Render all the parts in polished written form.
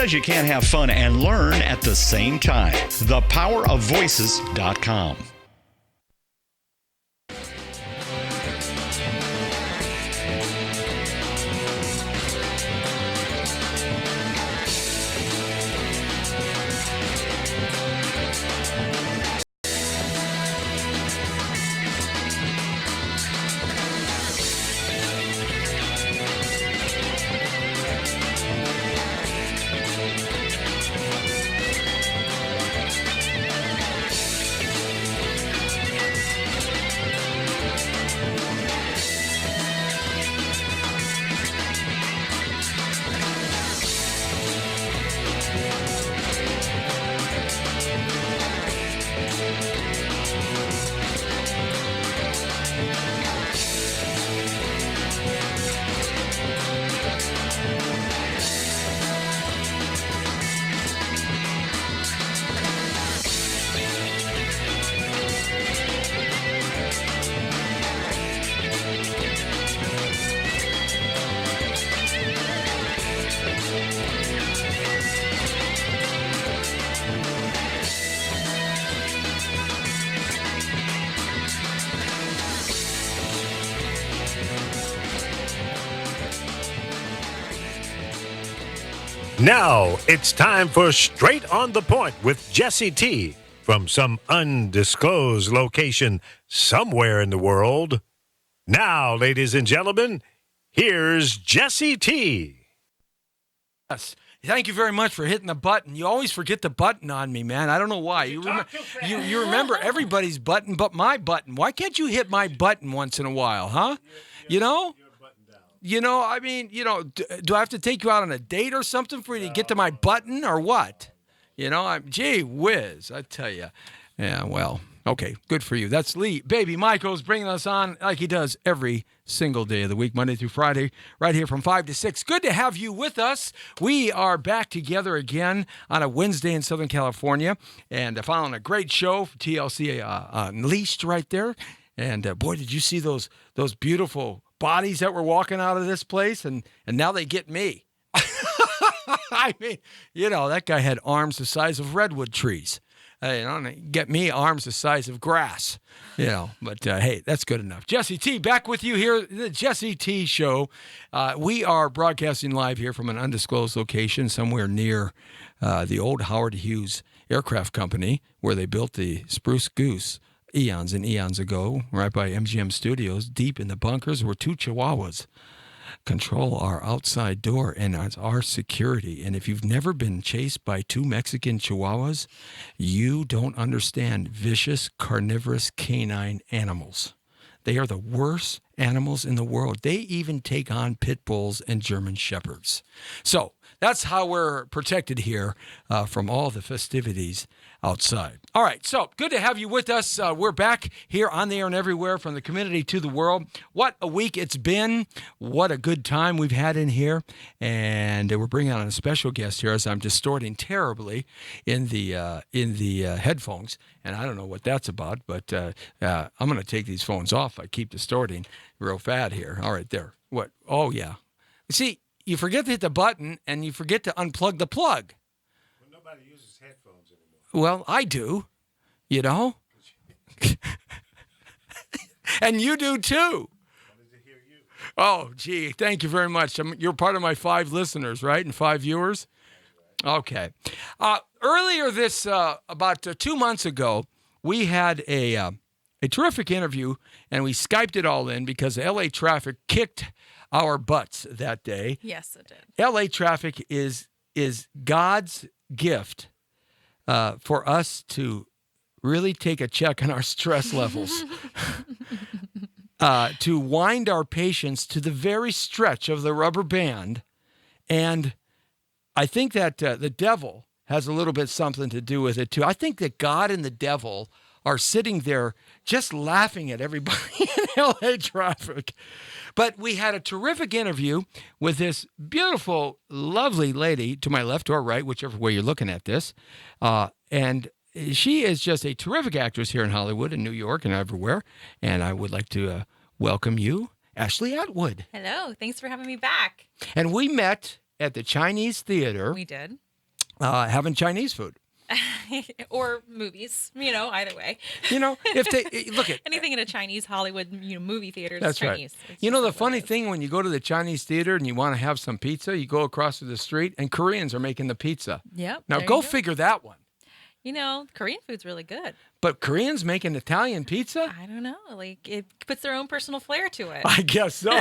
says you can't have fun and learn at the same time? Thepowerofvoices.com. Now it's time for Straight on the Point with Jesse T. from some undisclosed location somewhere in the world. Now, ladies and gentlemen, here's Jesse T. Yes. Thank you very much for hitting the button. You always forget the button on me, man. I don't know why. You remember everybody's button but my button. Why can't you hit my button once in a while, huh? You know? I mean, do I have to take you out on a date or something for you to get to my button or what? Gee whiz, I tell you. Yeah, well, okay, good for you. That's Lee. Baby Michael's bringing us on like he does every single day of the week, Monday through Friday, right here from 5 to 6. Good to have you with us. We are back together again on a Wednesday in Southern California, and following a great show for TLC Unleashed right there. And boy, did you see those beautiful bodies that were walking out of this place, and now they get me. I mean, that guy had arms the size of redwood trees. Get me arms the size of grass, But hey, that's good enough. Jesse T, back with you here, the Jesse T Show. We are broadcasting live here from an undisclosed location somewhere near the old Howard Hughes Aircraft Company, where they built the Spruce Goose eons and eons ago, right by MGM Studios, deep in the bunkers where two Chihuahuas control our outside door and our security. And if you've never been chased by two Mexican Chihuahuas, you don't understand vicious, carnivorous canine animals. They are the worst animals in the world. They even take on pit bulls and German shepherds. So that's how we're protected here from all the festivities outside. All right, so good to have you with us. We're back here on the air and everywhere, from the community to the world. What a week it's been. What a good time we've had in here. And we're bringing on a special guest here as I'm distorting terribly in the headphones. And I don't know what that's about, but I'm going to take these phones off. I keep distorting real fat here. All right, there. What? Oh, yeah. See, you forget to hit the button, and you forget to unplug the plug. Well, nobody uses headphones anymore. Well, I do, And you do, too. I wanted to hear you. Oh, gee, thank you very much. You're part of my 5 listeners, right, and 5 viewers? Okay. Earlier this, about 2 months ago, we had a terrific interview, and we Skyped it all in because LA traffic kicked our butts that day. Yes, it did. LA traffic is God's gift for us to really take a check on our stress levels, to wind our patience to the very stretch of the rubber band. And I think that the devil has a little bit something to do with it, too. I think that God and the devil are sitting there just laughing at everybody in LA traffic. But we had a terrific interview with this beautiful, lovely lady to my left or right, whichever way you're looking at this. And she is just a terrific actress here in Hollywood and New York and everywhere. And I would like to welcome you, Ashley Atwood. Hello. Thanks for having me back. And we met at the Chinese Theater. We did. having Chinese food. Or movies, either way. If they look at Anything in a Chinese Hollywood, movie theater is that's Chinese. right. It's The just what funny it is. thing when you go to the Chinese theater and you want to have some pizza, you go across to the street and Koreans are making the pizza. Yep. Now there go you figure that one. Korean food's really good. But Koreans making Italian pizza? I don't know. Like, it puts their own personal flair to it. I guess so.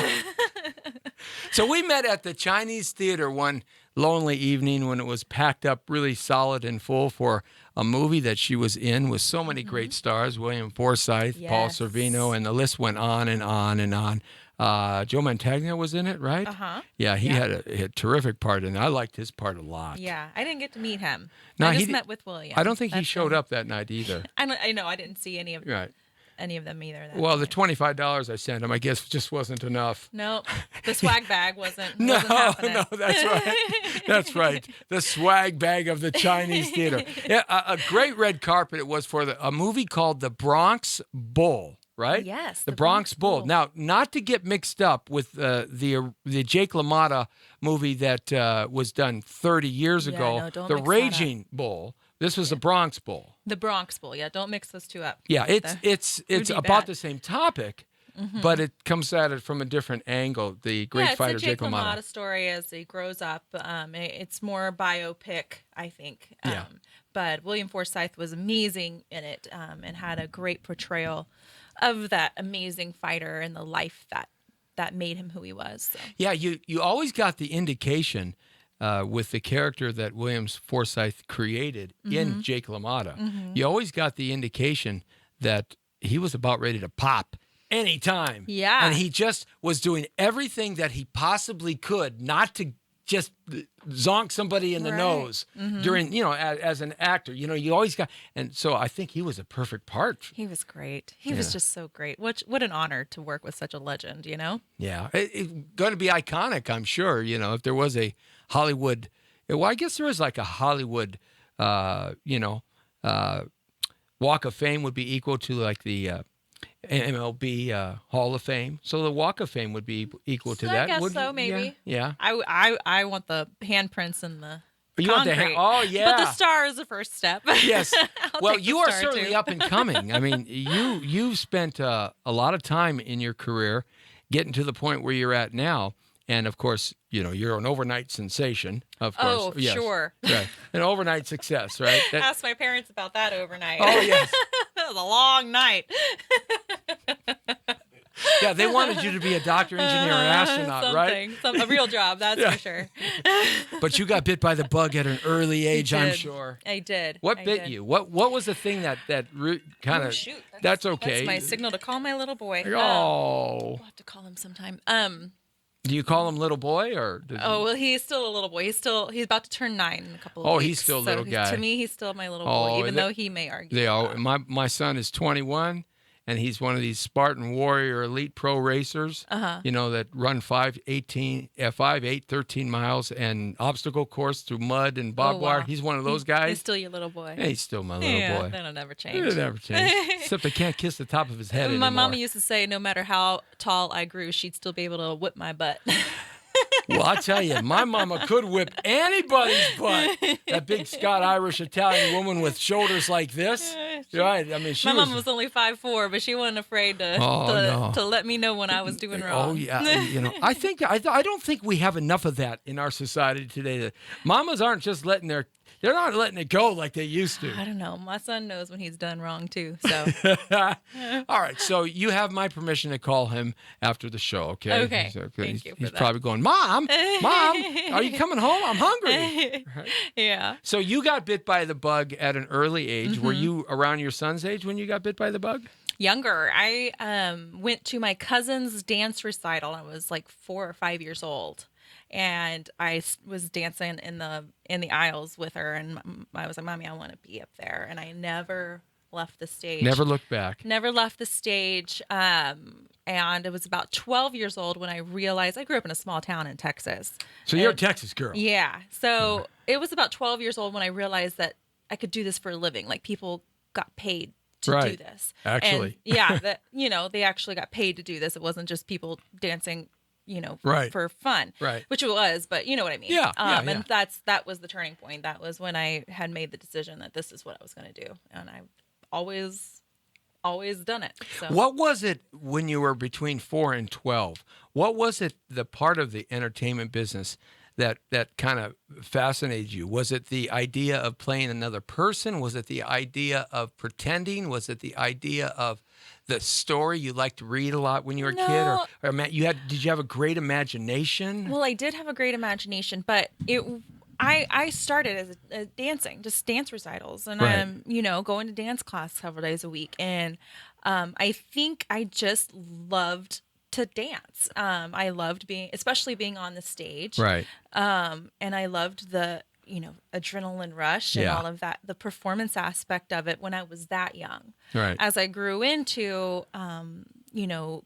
So we met at the Chinese theater one lonely evening when it was packed up really solid and full for a movie that she was in with so many great stars, William Forsythe, Paul Yes. Sorvino, and the list went on and on and on. Joe Mantegna was in it, right? Uh-huh. Yeah, he Yeah. had a terrific part in it. I liked his part a lot. Yeah, I didn't get to meet him. No, I he just di- met with William. I don't think he That's showed him. up that night either. I know. I didn't see any of Right. them either. That Well, the night. $25 I sent him, I guess, just wasn't enough. No, the swag bag wasn't. No, wasn't happening. no, that's right. That's right. The swag bag of the Chinese theater. Yeah, a great red carpet it was for a movie called The Bronx Bull, right? Yes, The The Bronx Bronx Bull. Bull. Now, not to get mixed up with the Jake LaMotta movie that was done 30 years Yeah, ago, no, don't The mix that up. Raging Bull. This was the Bronx Bull. The Bronx Bowl. Yeah, don't mix those two up. Yeah, it's would be about bad. the same topic, but it comes at it from a different angle. The great yeah, fighter it's a Jake LaMotta. LaMotta story as he grows up. It's more biopic, I think. Yeah. But William Forsythe was amazing in it and had a great portrayal of that amazing fighter and the life that made him who he was. So. Yeah, you always got the indication with the character that Williams Forsythe created in Jake LaMotta. You always got the indication that he was about ready to pop anytime. Yeah. And he just was doing everything that he possibly could not to just zonk somebody in the Right. nose during, as an actor. You always got, and so I think he was a perfect part. He was great. He was just so great. What an honor to work with such a legend, Yeah, it's going to be iconic, I'm sure. If there was a Hollywood, well, I guess there is like a Hollywood, Walk of Fame would be equal to like the MLB Hall of Fame. So the Walk of Fame would be equal to I that. guess wouldn't so, it? maybe. Yeah. I want the handprints and the You want the concrete. oh yeah. But the star is the first step. Yes. I'll Well, take the you are star, certainly too. up and coming. I mean, you've spent a lot of time in your career getting to the point where you're at now. And of course, you're an overnight sensation, of course. Oh, Yes. sure. Right. An overnight success, right? That- Ask my parents about that overnight. oh, yes. That was a long night. Yeah, they wanted you to be a doctor, engineer, or astronaut, right? A real job, that's Yeah. for sure. But you got bit by the bug at an early age, I'm did. sure. I did. What I bit did. you? What was the thing that kind Oh, of? shoot. That's okay. That's my signal to call my little boy. Oh, We'll have to call him sometime. do you call him little boy or? Oh well, he's still a little boy. He's about to turn 9 in a couple of Oh, weeks. he's still a little So guy. To me, he's still my little Oh, boy, even and though he may argue. They all. that. My son is 21, and he's one of these Spartan Warrior Elite Pro racers. Uh-huh. That run 5, 8, 13 miles and obstacle course through mud and barbed Oh, wow. wire. He's one of those guys. He's still your little boy. Yeah, he's still my little yeah, boy. that'll never change. It'll never change. Except I can't kiss the top of his head My anymore. mama used to say, no matter how tall I grew, she'd still be able to whip my butt. Well, I tell you, my mama could whip anybody's butt. That big Scott Irish Italian woman with shoulders like this. Right? I mean, she My was. mom was only 5'4", but she wasn't afraid to Oh, no. to let me know when I was doing wrong. Oh yeah, I don't think we have enough of that in our society today. That mamas aren't just they're not letting it go like they used to. I don't know. My son knows when he's done wrong too. So All right, so you have my permission to call him after the show, okay? Okay, thank He's, you for he's that. probably going, Mom, are you coming home? I'm hungry. yeah. So you got bit by the bug at an early age. Were Mm-hmm. you around your son's age when you got bit by the bug? Younger. I went to my cousin's dance recital. I was like 4 or 5 years old, and I was dancing in the aisles with her, and I was like, "Mommy, I want to be up there," and I never left the stage. Never looked back. Never left the stage. And it was about 12 years old when I realized I grew up in a small town in Texas. So you're a And- Texas girl. Yeah. So it was about 12 years old when I realized that I could do this for a living. Like people got paid to do Right. this. Actually. And yeah, that they actually got paid to do this. It wasn't just people dancing Right. for fun, Right. which it was, but you know what I mean. Yeah, And that was the turning point. That was when I had made the decision that this is what I was going to do, and I've always done it. So. What was it when you were between 4 and 12? What was it, the part of the entertainment business that kind of fascinated you? Was it the idea of playing another person? Was it the idea of pretending? Was it the idea of the story you liked to read a lot when you were a kid? Or did you have a great imagination? Well, I did have a great imagination, but I started as dancing, just dance recitals, and Right. going to dance class several days a week, and I think I just loved to dance. I loved especially being on the stage, Right. and I loved the adrenaline rush and Yeah. all of that, the performance aspect of it when I was that young. Right. As I grew into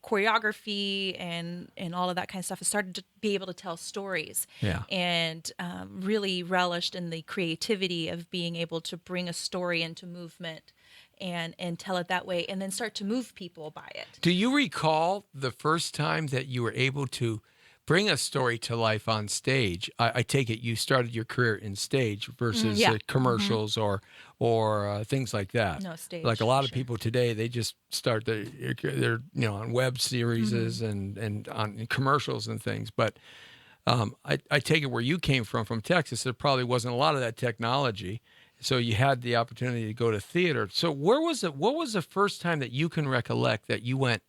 choreography and all of that kind of stuff, I started to be able to tell stories. Yeah. And really relished in the creativity of being able to bring a story into movement and tell it that way, and then start to move people by it. Do you recall the first time that you were able to bring a story to life on stage? I take it you started your career in stage versus Yeah. commercials or things like that. No, stage, Like a lot of sure. people today, they just start they're on web series and on commercials and things. But I take it where you came from Texas, there probably wasn't a lot of that technology. So you had the opportunity to go to theater. So what was the first time that you can recollect that you went,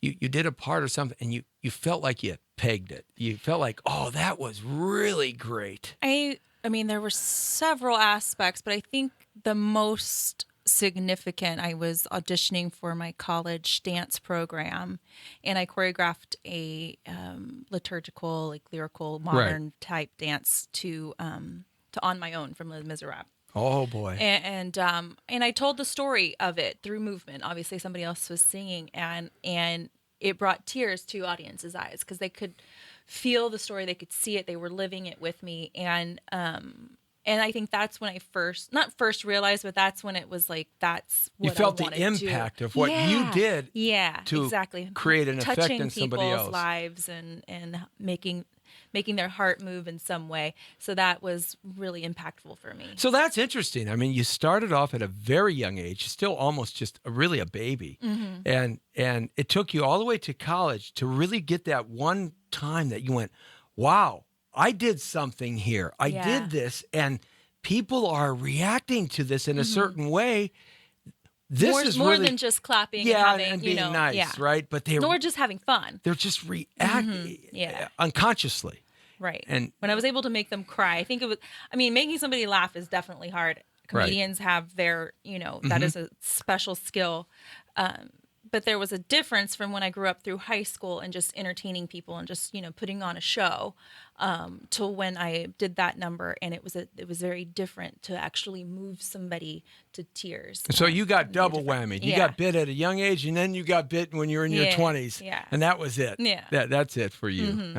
you did a part or something and you felt like you pegged it? You felt like, oh, that was really great. I mean, there were several aspects, but I think the most significant, I was auditioning for my college dance program, and I choreographed a liturgical, like lyrical, modern type dance to On My Own from Les Miserables. Oh boy. And I told the story of it through movement. Obviously, somebody else was singing, and it brought tears to audience's eyes because they could feel the story, they could see it, they were living it with me, and I think that's when I not first realized, but that's when it was like that's what You felt I the wanted to. impact of what you did. Yeah, to exactly. create an effect Touching in somebody people's else. lives and making their heart move in some way. So that was really impactful for me. So that's interesting. I mean, you started off at a very young age, still almost just really a baby. Mm-hmm. And it took you all the way to college to really get that one time that you went, wow, I did something here. I Yeah. did this, and people are reacting to this in a certain way. This is more really than just clapping and yeah, having, and being nice, yeah. right? But Nor just having fun. they're just reacting Yeah. unconsciously. Right. And- when I was able to make them cry, I think making somebody laugh is definitely hard. Comedians have their, that is a special skill. But there was a difference from when I grew up through high school and just entertaining people and just, putting on a show, to when I did that number, and it was very different to actually move somebody to tears. So you got Very double different. whammy. You Yeah. got bit at a young age, and then you got bit when you were in your Yeah, 20s. yeah. And that was it. Yeah. That's it for you.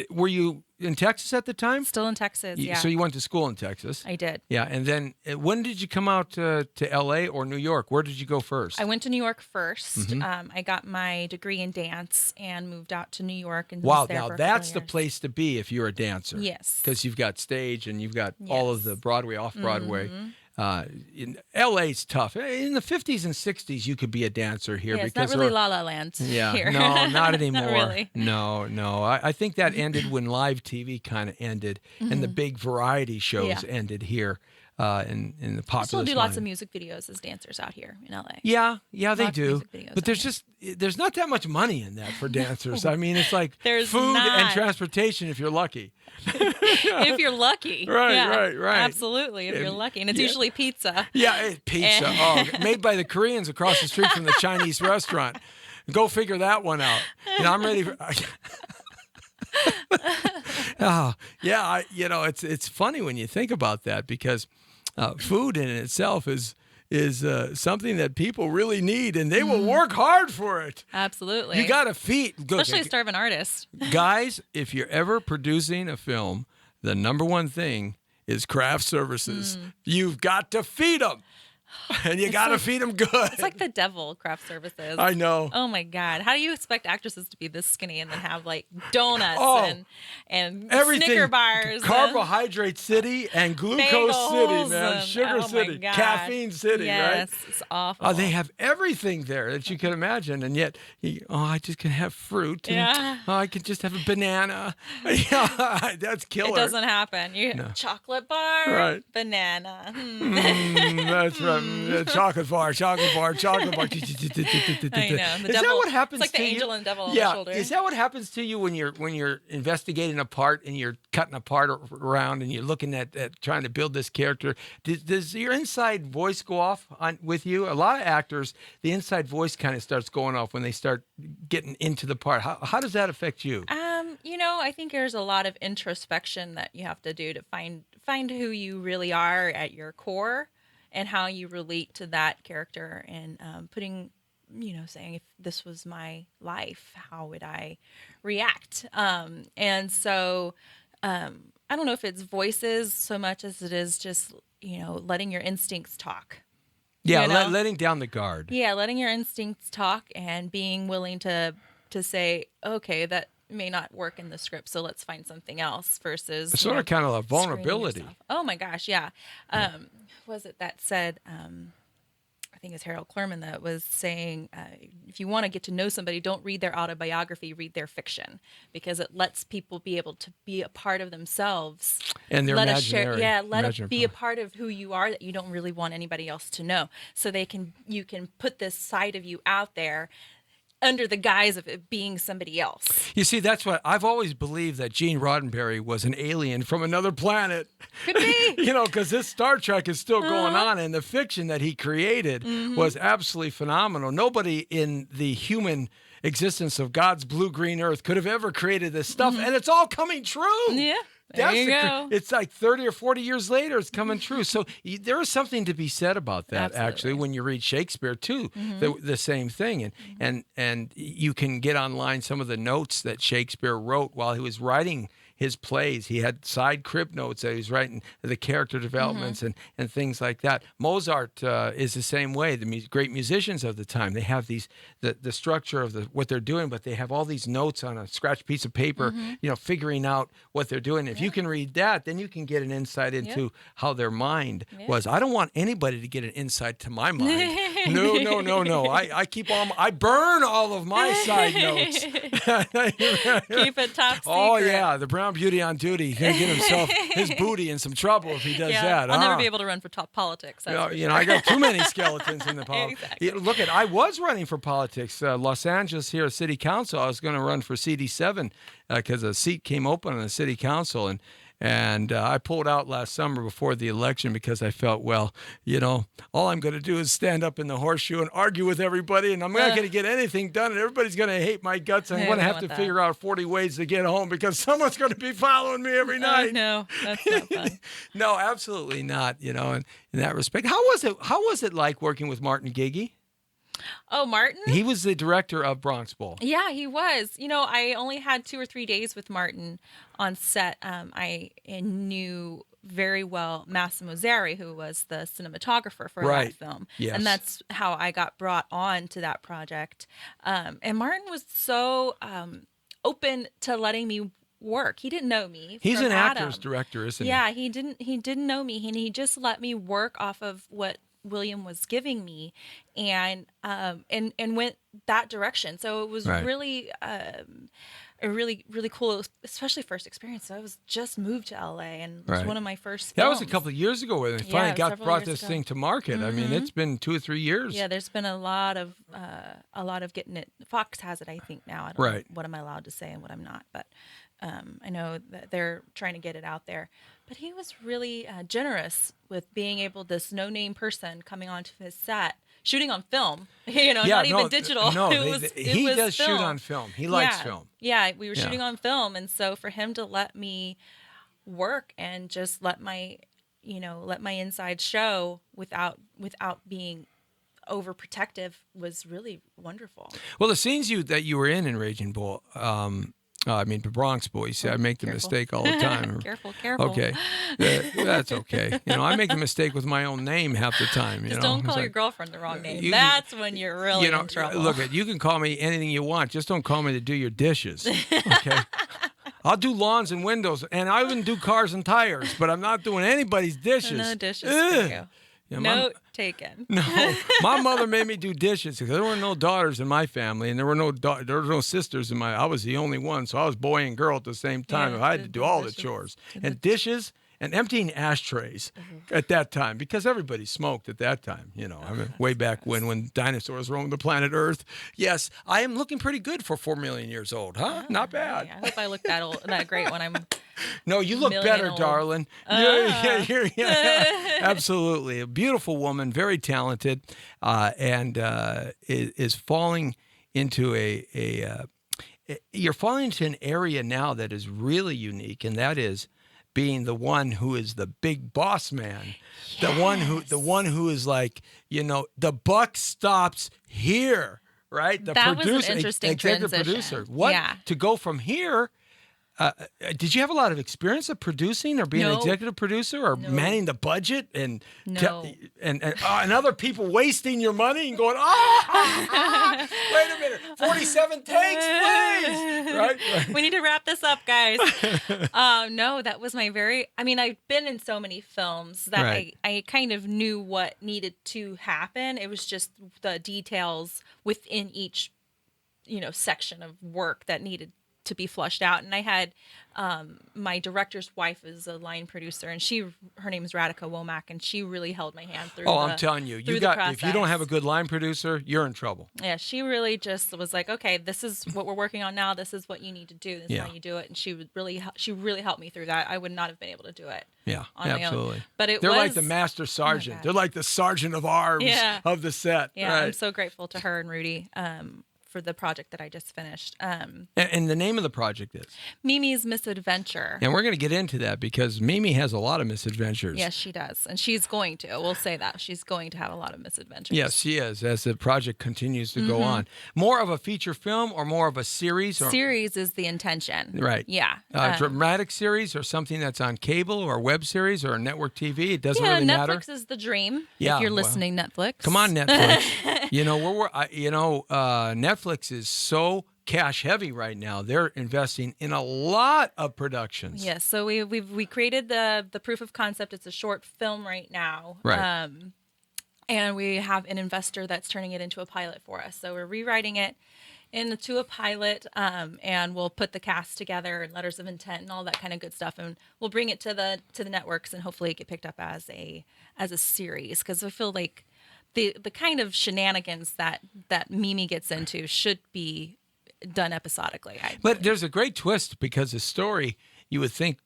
Were you in Texas at the time? Still in Texas, yeah. So you went to school in Texas. I did. Yeah. And then when did you come out to L.A. or New York? Where did you go first? I went to New York first. Mm-hmm. I got my degree in dance and moved out to New York and Wow. was there Now for a that's couple the years. place to be if you're a dancer. Yes. Because you've got stage and you've got all of Yes. the Broadway, off-Broadway. Mm-hmm. In LA's tough. In the 50s and 60s, you could be a dancer here Yeah, it's because not really there were- La La Land Yeah, here. no, not anymore. Not really. No. I think that ended when live TV kind of ended, and the big variety shows Mm-hmm. Yeah. ended here in the We populous still do lots mind. of music videos as dancers out here in LA. Yeah, they Lots of do. music videos But out there's not that much money in that for dancers. I mean, it's like There's food and not. transportation if you're lucky. If you're lucky. Right, Yeah, right. Absolutely, if you're lucky. And it's yeah. usually pizza. Yeah, pizza. Oh, made by the Koreans across the street from the Chinese restaurant. Go figure that one out. I'm ready for. Oh, yeah. It's funny when you think about that because food in itself is something that people really need, and they will work hard for it. Absolutely. You got to feed. Especially a starving artist. Guys, if you're ever producing a film, the number one thing is craft services. You've got to feed them. and you got to feed them good. It's like the devil, craft services. I know. Oh my God. How do you expect actresses to be this skinny and then have like donuts and Everything. Snicker bars? Carbohydrate City and glucose city, man. Sugar oh City. my God. Caffeine City, yes, right? It's awful. They have everything there that you can imagine. And yet, I just can have fruit. And, Yeah. I could just have a banana. Yeah, that's killer. It doesn't happen. You chocolate bar, Right. banana. That's right. Chocolate bar. I know. The Is devil, that what happens it's like to the you? angel and devil on Yeah. the shoulder. Is that what happens to you when you're investigating a part and you're cutting a part around and you're looking at trying to build this character? Does your inside voice go off with you? A lot of actors, the inside voice kind of starts going off when they start getting into the part. How does that affect you? I think there's a lot of introspection that you have to do to find who you really are at your core and how you relate to that character and putting, saying if this was my life, how would I react? And so I don't know if it's voices so much as it is just, letting your instincts talk. Yeah, letting down the guard. Yeah, letting your instincts talk and being willing to say, okay, that may not work in the script, so let's find something else versus It's sort of kind of a vulnerability. yourself. Oh my gosh, yeah. Was it that said, I think it's Harold Clurman that was saying, if you want to get to know somebody, don't read their autobiography, read their fiction, because it lets people be able to be a part of themselves. And their imaginary. Let it be a part of who you are that you don't really want anybody else to know. So you can put this side of you out there under the guise of it being somebody else. You see, that's what I've always believed, that Gene Roddenberry was an alien from another planet. Could be. Because this Star Trek is still going on, and the fiction that he created was absolutely phenomenal. Nobody in the human existence of God's blue-green earth could have ever created this stuff, and it's all coming true. Yeah. There you go. It's like 30 or 40 years later, it's coming true. So there is something to be said about that, Absolutely. actually, when you read Shakespeare, too, the same thing. And you can get online some of the notes that Shakespeare wrote while he was writing his plays. He had side crib notes that he was writing, the character developments and things like that. Mozart is the same way. The great musicians of the time, they have the structure of what they're doing, but they have all these notes on a scratch piece of paper, figuring out what they're doing. If you can read that, then you can get an insight into how their mind was. I don't want anybody to get an insight to my mind. No. I burn all of my side notes. Keep it top secret. Oh, yeah. The Brown Beauty on duty. He's going to get himself his booty in some trouble if he does that. I'll never be able to run for top politics. I got too many skeletons in the politics. Exactly. Look, I was running for politics. Los Angeles here, City Council. I was going to run for CD7 because a seat came open on the City Council. And I pulled out last summer before the election because I felt, all I'm going to do is stand up in the horseshoe and argue with everybody, and I'm not going to get anything done, and everybody's going to hate my guts. And I'm going to have to figure out 40 ways to get home because someone's going to be following me every night. No, that's not fun. No, absolutely not. In that respect, how was it like working with Martin Gigi? Oh, Martin? He was the director of Bronx Bowl. Yeah, he was. I only had 2 or 3 days with Martin on set. I knew very well Massimo Zeri, who was the cinematographer for that film. Yes. And that's how I got brought on to that project. And Martin was so open to letting me work. He didn't know me. He's from an Adam. actor's director, isn't he? Yeah, he didn't know me, and he just let me work off of what William was giving me, and went that direction. So it was really a really cool, especially first experience. So I was just moved to LA, and it was one of my first films. That was a couple of years ago when they finally brought this thing to market. I mean, it's been 2 or 3 years. Yeah, there's been a lot of getting it. Fox has it, I think, now. I don't know what I'm allowed to say and what I'm not, but I know that they're trying to get it out there. But he was really generous with being able, this no-name person coming onto his set, shooting on film, not even digital. No, he does film. shoot on film. He likes film. Yeah, we were shooting on film. And so for him to let me work and just let my inside show without being overprotective was really wonderful. Well, the scenes that you were in Raging Bull, I mean, the Bronx boys. See, I make the Careful. mistake all the time. Careful, careful. Okay, that's okay. I make a mistake with my own name half the time. Just don't call your girlfriend the wrong name. You- That's when you're really in trouble. Look, you can call me anything you want. Just don't call me to do your dishes. Okay. I'll do lawns and windows, and I even do cars and tires, but I'm not doing anybody's dishes. No dishes Ugh. for you. Yeah, my- Note taken. No, my mother made me do dishes because there were no daughters in my family, and there were no sisters in my. I was the only one, so I was boy and girl at the same time. Yeah, I had to do all the dishes. chores and dishes and emptying ashtrays at that time because everybody smoked at that time. I mean, way back when dinosaurs roamed the planet Earth. Yes, I am looking pretty good for 4 million years old, huh? Not bad. I hope I look that great when I'm. No, you look million better, old. darling. Yeah, absolutely. A beautiful woman, very talented, and is falling into you're falling into an area now that is really unique, and that is being the one who is the big boss man. The one who is like, the buck stops here, right? The That was an producer, interesting executive transition. producer. What Yeah. to go from here? Did you have a lot of experience of producing or being an No. executive producer or manning the budget and No. and other people wasting your money and going, wait a minute, 47 takes, please, right? We need to wrap this up, guys. No, that was I've been in so many films that Right. I kind of knew what needed to happen. It was just the details within each, section of work that needed to be flushed out. And I had my director's wife is a line producer, and her name is Radhika Womack, and she really held my hand through. I'm telling you, through the if you don't process. have a good line producer, you're in trouble. Yeah, she really just was like, okay, this is what we're working on now. This is what you need to do. This is Yeah. how you do it. And she really helped me through that. I would not have been able to do it. Yeah, on my own. absolutely. But they're like was- the master sergeant. God. They're like the sergeant of arms Yeah. of the set. Yeah, right. I'm so grateful to her and Rudy for the project that I just finished. And the name of the project is. Mimi's Misadventure. And we're going to get into that because Mimi has a lot of misadventures. Yes, she does. And she's going to. We'll say that. She's going to have a lot of misadventures. Yes, she is, as the project continues to go on. More of a feature film or more of a series? Or, Series is the intention. right. Yeah. Dramatic series or something that's on cable or web series or network TV? It doesn't Yeah, really Netflix matter. is the dream. Yeah, if you're well, listening, Netflix. Come on, Netflix. Netflix is so cash heavy right now. They're investing in a lot of productions. Yes, so we created the proof of concept. It's a short film right now. Right. And we have an investor that's turning it into a pilot for us. So we're rewriting it into a pilot, and we'll put the cast together and letters of intent and all that kind of good stuff, and we'll bring it to the networks and hopefully get picked up as a series, because I feel like the kind of shenanigans that Mimi gets into should be done episodically. But there's a great twist because the story, you would think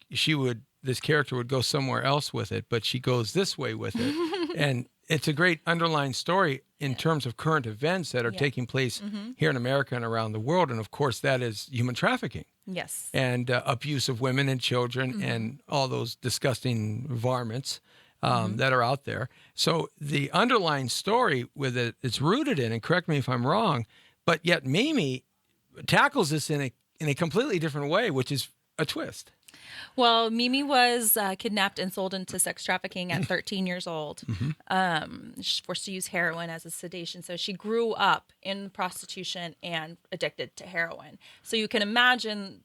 this character would go somewhere else with it, but she goes this way with it. And it's a great underlying story in terms of current events that are taking place here in America and around the world. And of course, that is human trafficking Yes. and abuse of women and children and all those disgusting varmints that are out there. So the underlying story with it's rooted in, and correct me if I'm wrong, but yet Mimi tackles this in a completely different way, which is a twist. Well, Mimi was kidnapped and sold into sex trafficking at 13 years old. She's forced to use heroin as a sedation. So she grew up in prostitution and addicted to heroin. So you can imagine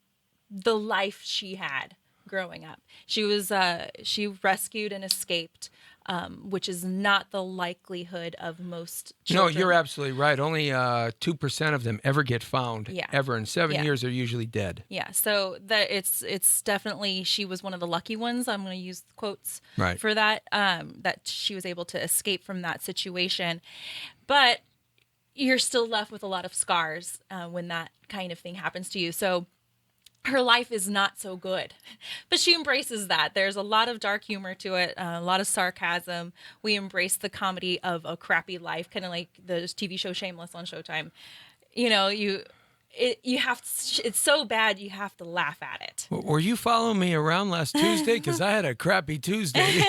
the life she had growing up. She was she rescued and escaped, which is not the likelihood of most children. No, you're absolutely right. Only 2% of them ever get found, ever. In 7 years, they're usually dead. Yeah, so that it's definitely, she was one of the lucky ones. I'm going to use quotes Right. for that. That she was able to escape from that situation, but you're still left with a lot of scars when that kind of thing happens to you. So her life is not so good, but she embraces that. There's a lot of dark humor to it, a lot of sarcasm. We embrace the comedy of a crappy life, kind of like the TV show Shameless on Showtime. You know, you have it's so bad you have to laugh at it. Were you following me around last Tuesday? Because I had a crappy Tuesday.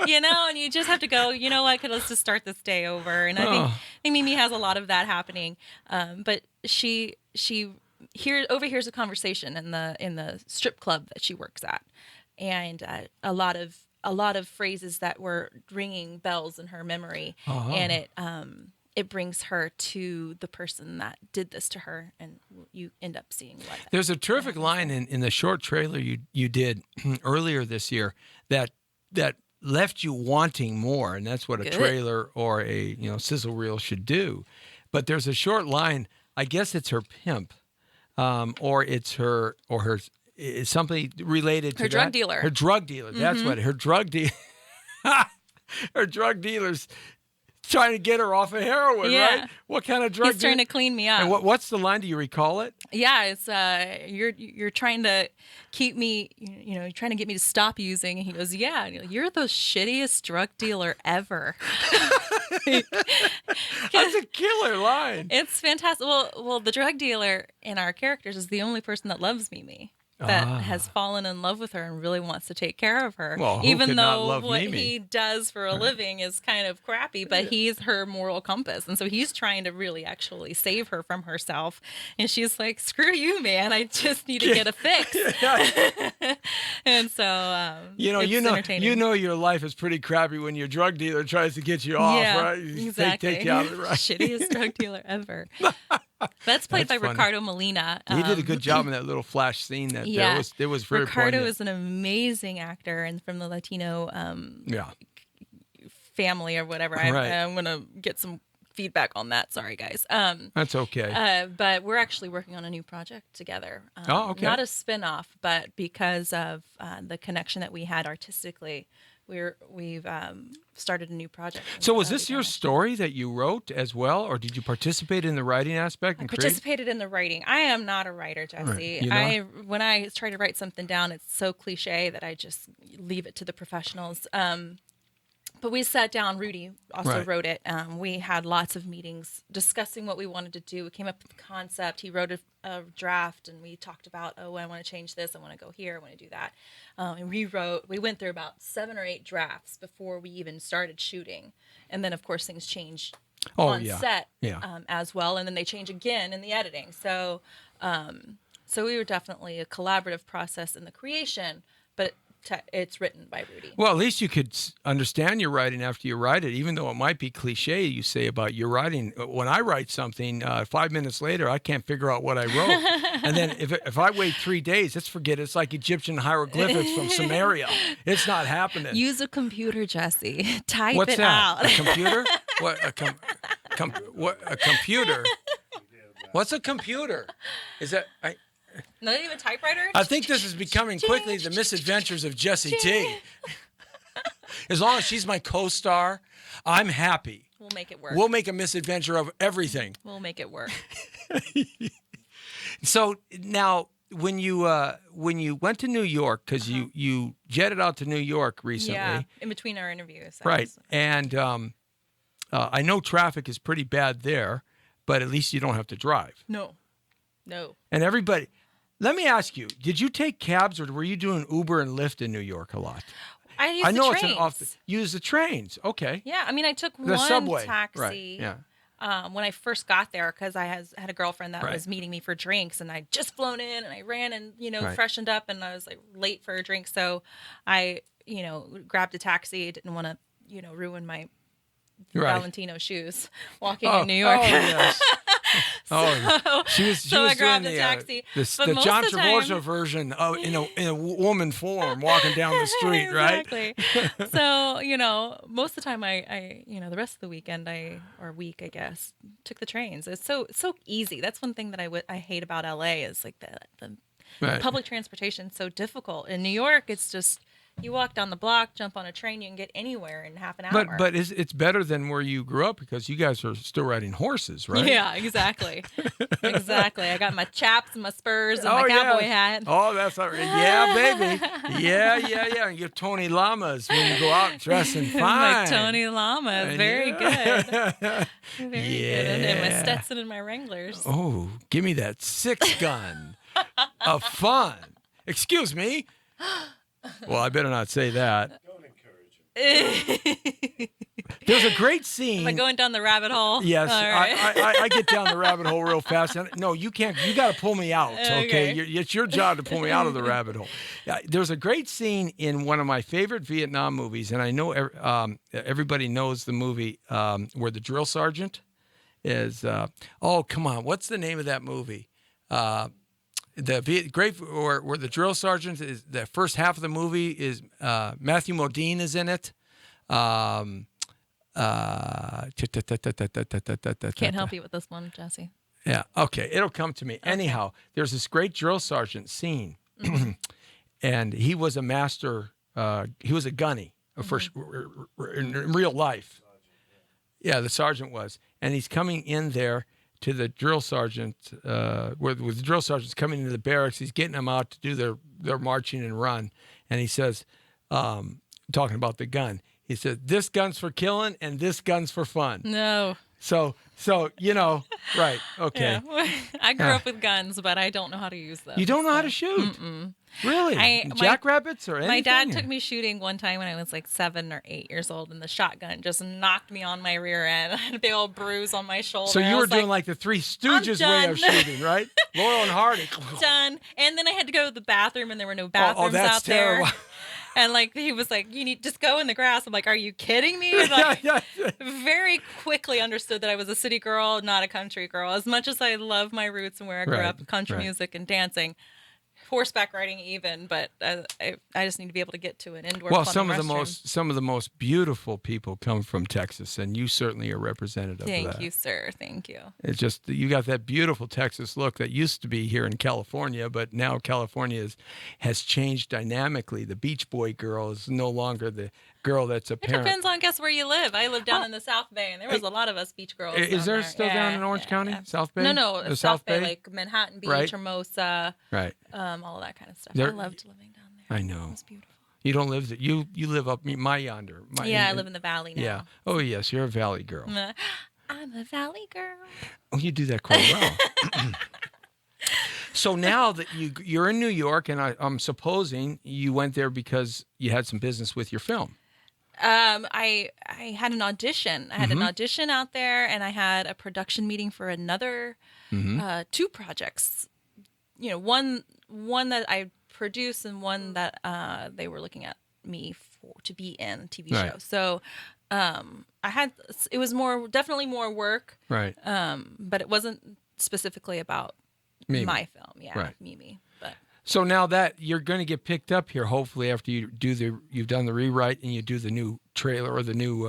You know, and you just have to go, you know what, let's just start this day over. And I think Mimi has a lot of that happening. But she overhears a conversation in the strip club that she works at, and a lot of phrases that were ringing bells in her memory, and it brings her to the person that did this to her, and you end up seeing what. There's a terrific line in the short trailer you did earlier this year that left you wanting more, and that's what a trailer or a sizzle reel should do. But there's a short line. I guess it's her pimp, or it's her it's something related to her drug dealer. Her drug dealer. That's what her drug dealer. Her drug dealer's trying to get her off of heroin, right? What kind of drug? He's trying to clean me up. And what's the line? Do you recall it? Yeah, it's you're trying to keep me, you're trying to get me to stop using. And he goes, yeah, you're the shittiest drug dealer ever. That's a killer line. It's fantastic. Well, the drug dealer in our characters is the only person that loves Mimi. That has fallen in love with her and really wants to take care of her. Well, who even could not though love what Mimi? he does for a living is kind of crappy, but he's her moral compass. And so he's trying to really actually save her from herself. And she's like, screw you, man. I just need to get a fix. And so, you know your life is pretty crappy when your drug dealer tries to get you off, right? Exactly. Take you out of it, right? Shittiest drug dealer ever. That's played by funny. Ricardo Molina. He did a good job in that little flash scene. It was very Ricardo poignant. is an amazing actor and from the Latino family or whatever. Right. I'm going to get some feedback on that. Sorry, guys. That's okay. But we're actually working on a new project together. Okay. Not a spin-off, but because of the connection that we had artistically, we've started a new project. So was this your story that you wrote as well, or did you participate in the writing aspect? I participated in the writing. I am not a writer, Jesse. Right. When I try to write something down, it's so cliche that I just leave it to the professionals. But we sat down. Rudy also wrote it. We had lots of meetings discussing what we wanted to do. We came up with the concept. He wrote a draft, and we talked about, I want to change this. I want to go here. I want to do that. And we went through about 7 or 8 drafts before we even started shooting. And then, of course, things change on set as well. And then they change again in the editing. So we were definitely a collaborative process in the creation, but it's written by Rudy. Well, at least you could understand your writing after you write it, even though it might be cliche, you say about your writing. When I write something, 5 minutes later, I can't figure out what I wrote. And then if I wait 3 days, let's forget it. It's like Egyptian hieroglyphics from Sumeria. It's not happening. Use a computer, Jesse. Type What's it that? out. A computer? What a computer? What's a computer? Is that... Not even a typewriter? I think this is becoming quickly the misadventures of Jessie T. As long as she's my co-star, I'm happy. We'll make it work. We'll make a misadventure of everything. We'll make it work. So now, when you went to New York, because you jetted out to New York recently. Yeah, in between our interviews. Right. And I know traffic is pretty bad there, but at least you don't have to drive. No. And everybody... Let me ask you, did you take cabs or were you doing Uber and Lyft in New York a lot? I use the trains. It's use the trains. Okay. Yeah, I mean, I took The one subway. taxi Right. Yeah. when I first got there because I had a girlfriend that was meeting me for drinks, and I'd just flown in and I ran and freshened up, and I was like late for a drink, so I grabbed a taxi. Didn't want to ruin my Valentino shoes walking in New York. Oh, yes. She was I doing grabbed the taxi. the John Travolta version in a woman form walking down the street, exactly. So most of the time I the rest of the weekend or week I guess took the trains. It's so easy. That's one thing that I hate about LA is like the public transportation is so difficult. In New York, it's just you walk down the block, jump on a train, you can get anywhere in half an hour. But it's better than where you grew up because you guys are still riding horses, right? Yeah, exactly. Exactly. I got my chaps and my spurs and my cowboy hat. Oh, that's all right. Yeah, baby. Yeah. And your Tony Llamas when you go out dressing fine. My Tony Llamas. Very good. Very good. And my Stetson and my Wranglers. Oh, give me that 6-gun of fun. Excuse me. Well, I better not say that. Don't encourage him. There's a great scene. Am I going down the rabbit hole? Yes, All right. I get down the rabbit hole real fast. No, you can't. You got to pull me out. Okay, Okay. It's your job to pull me out of the rabbit hole. Yeah, there's a great scene in one of my favorite Vietnam movies, and I know everybody knows the movie where the drill sergeant is. Oh, come on, what's the name of that movie? Where the drill sergeant is. The first half of the movie is Matthew Modine is in it. Can't help you with this one, Jesse. Yeah. Okay. It'll come to me. Okay. Anyhow, there's this great drill sergeant scene, and he was a master. He was a gunny in real life. Yeah, the sergeant was, and he's coming in there to the drill sergeant. Where the drill sergeant's coming into the barracks, he's getting them out to do their marching and run, and he says, talking about the gun. He said, "This gun's for killing, and this gun's for fun." No. So right? Okay. Yeah. I grew up with guns, but I don't know how to use them. You don't know how to shoot? Mm-mm. Really? Jackrabbits or anything? My dad took me shooting one time when I was like 7 or 8 years old, and the shotgun just knocked me on my rear end. I had a big old bruise on my shoulder. So you were doing like the Three Stooges way of shooting, right? Laurel and Hardy. Done. And then I had to go to the bathroom, and there were no bathrooms that's out there. terrible. And like he was like, "You need just go in the grass." I'm like, "Are you kidding me?" Like, very quickly understood that I was a city girl, not a country girl. As much as I love my roots and where I grew up, country music and dancing, horseback riding even, but I just need to be able to get to an indoor. Well, some of the most beautiful people come from Texas, and you certainly are representative of that. Thank you, sir. Thank you. It's just you got that beautiful Texas look that used to be here in California, but now California has changed dynamically. The Beach Boy girl is no longer the girl that's a parent. It depends on where you live. I live down in the South Bay, and there was a lot of us beach girls. Is there still down in Orange County, South Bay? No, the South Bay, like Manhattan Beach, right. Hermosa, right? All of that kind of stuff. I loved living down there. I know. It was beautiful. You don't live there. You live up my yonder. I live in the valley now. Yeah. Oh yes, you're a valley girl. I'm a valley girl. Oh, you do that quite well. So now that you're in New York, and I'm supposing you went there because you had some business with your film. I had an audition. I had an audition out there, and I had a production meeting for another 2 projects. You know, one that I produced and one that they were looking at me to be in a TV show. So it was definitely more work. Right. But it wasn't specifically about Mimi. My film. Yeah, right. Mimi. But so now that you're going to get picked up here, hopefully after you've done the rewrite and you do the new trailer or the new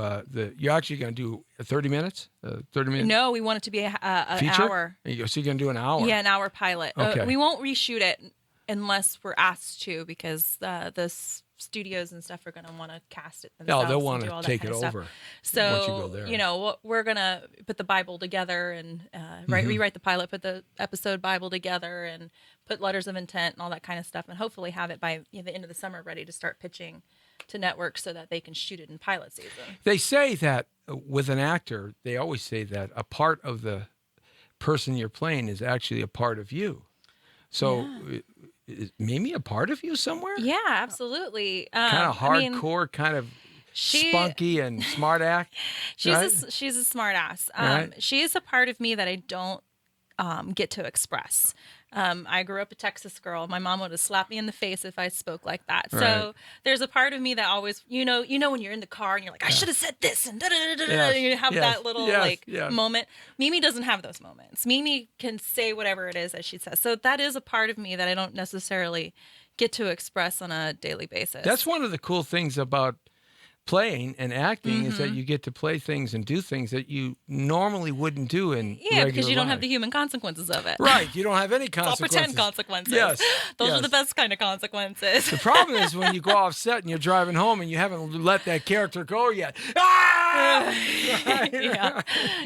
you're actually going to do 30 minutes. 30 minutes. No, we want it to be an hour. So you're going to do an hour. Yeah, an hour pilot. Okay. We won't reshoot it unless we're asked to, because the studios and stuff are going to want to cast it themselves. No, they'll want to to take it over. So, once you go there. We're going to put the Bible together and rewrite the pilot, put the episode Bible together, and put letters of intent and all that kind of stuff, and hopefully have it by the end of the summer ready to start pitching to networks so that they can shoot it in pilot season. They say that with an actor, they always say that a part of the person you're playing is actually a part of you. So is Mimi a part of you somewhere? Yeah, absolutely. Kind of hardcore, kind of spunky and smart act. She's a smart ass. Right. She is a part of me that I don't get to express. I grew up a Texas girl. My mom would have slapped me in the face if I spoke like that. Right. So there's a part of me that always, when you're in the car and you're like, I should have said this, and you have that little moment. Mimi doesn't have those moments. Mimi can say whatever it is that she says. So that is a part of me that I don't necessarily get to express on a daily basis. That's one of the cool things about playing and acting is that you get to play things and do things that you normally wouldn't do in regular because you don't life. have the human consequences of it. Right, you don't have any consequences. It's all pretend consequences. Yes. Those are the best kind of consequences. The problem is when you go off set and you're driving home and you haven't let that character go yet. Ah!